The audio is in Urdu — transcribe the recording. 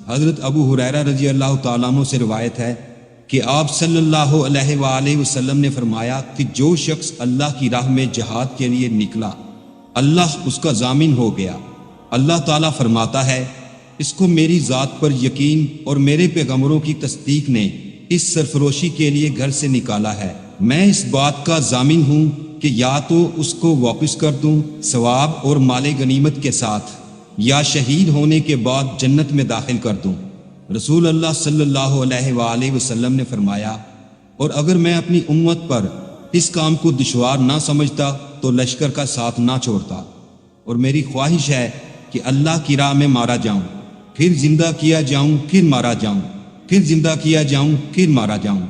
حضرت ابو ہریرہ رضی اللہ تعالیٰ عنہ سے روایت ہے کہ آپ صلی اللہ علیہ وآلہ وسلم نے فرمایا کہ جو شخص اللہ کی راہ میں جہاد کے لیے نکلا اللہ اس کا ضامن ہو گیا۔ اللہ تعالیٰ فرماتا ہے اس کو میری ذات پر یقین اور میرے پیغمبروں کی تصدیق نے اس سرفروشی کے لیے گھر سے نکالا ہے، میں اس بات کا ضامن ہوں کہ یا تو اس کو واپس کر دوں ثواب اور مال غنیمت کے ساتھ، یا شہید ہونے کے بعد جنت میں داخل کر دوں۔ رسول اللہ صلی اللہ علیہ وآلہ وسلم نے فرمایا اور اگر میں اپنی امت پر اس کام کو دشوار نہ سمجھتا تو لشکر کا ساتھ نہ چھوڑتا، اور میری خواہش ہے کہ اللہ کی راہ میں مارا جاؤں، پھر زندہ کیا جاؤں، پھر مارا جاؤں، پھر زندہ کیا جاؤں، پھر مارا جاؤں۔